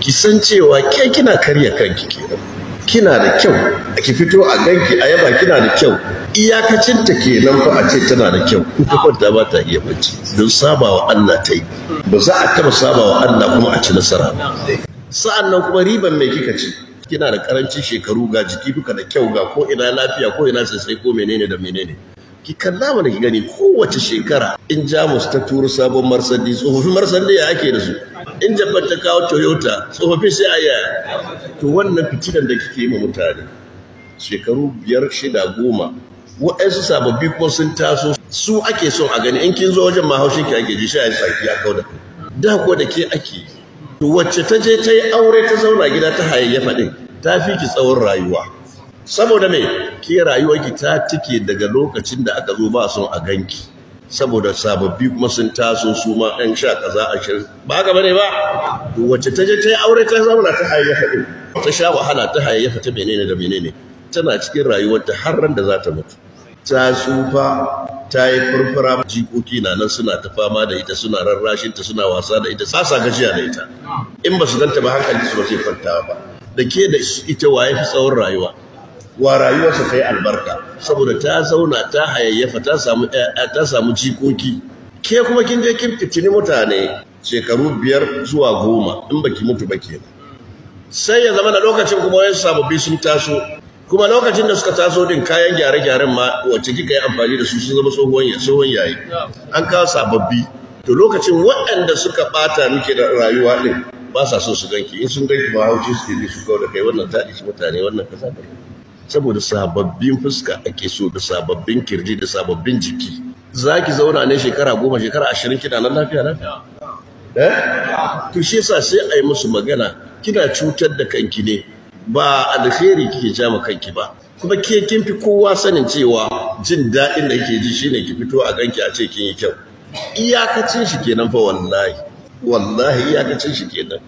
ki san cewa ke kina karya kanki kenan. Kina da kyau, ki fito a ganki a yaba kina da kyau. Iyakacinta kenan fa a ce tana da kyau. In ta kwanta ba ta iya bacci don sabawa Allah ta yi. Ba za a taba sabawa Allah kuma a ci nasara. Sa'an nan kuma riban mai kika ci. Kina da karancin shekaru ga jiki duka da kyau ga ko ina lafiya ko ina sai ko menene da menene. Ki kalla mana ki gani kowace shekara in Jamus ta turo sabon Mercedes tsofaffin Mercedes ya ake da su. In Japan ta kawo Toyota tsofaffi sai a yi. To wannan fitinan da kike yi ma mutane shekaru 5, 6, 10 waɗansu sababbi kuma sun taso su ake son a gani in kin zo wajen mahaushin ki ake ji shi a tsaki ya kauda da ko da ke ake to wacce ta je ta yi aure ta zauna gida ta hayayyafa din ta fi ki tsawon rayuwa saboda me ke rayuwarki ta tike daga lokacin da aka zo ba son a ganki saboda sababbi kuma sun taso su ma ɗan sha kaza 20 ba haka bane ba to wacce ta je ta yi aure ta zauna ta hayayyafa din ta sha wahala ta hayayyafa ta menene da menene tana cikin rayuwarta har ran da za ta mutu ta tsufa ta yi furfura jikoki na nan suna ta fama da ita suna rarrashinta suna wasa da ita sa gajiya da ita in ba su ganta ba hankali su ba zai kwanta ba da ke da ita waye fi tsawon rayuwa wa rayuwarsa ta yi albarka saboda ta zauna ta hayayyafa ta samu jikoki ke kuma kin je kin fitini mutane shekaru 5 zuwa 10 in baki mutu ba kenan sai ya zama da lokacin kuma wasu sababbi sun taso kuma lokacin da suka taso din kayan gyare-gyaren ma wacce kika yi amfani da su sun zama tsohon yayi an kawo sababbi to lokacin waɗanda suka bata miki da rayuwa din ba sa so su ganki in sun ganki ba hauci su ne su kawo da kai wannan taɗi shi mutane wannan kaza da saboda sababbin fuska ake so da sababbin kirji da sababbin jiki zaki zauna ne shekara 10 shekara 20 kina nan lafiya to shi yasa sai a yi musu magana kina cutar da kanki ne ba alheri kike ja ma kanki ba kuma ke kin fi kowa sanin cewa jin daɗin da kike ji shine ki fito a ganki a ce kin yi kyau iyakacin shi kenan fa wallahi iyakacin shi kenan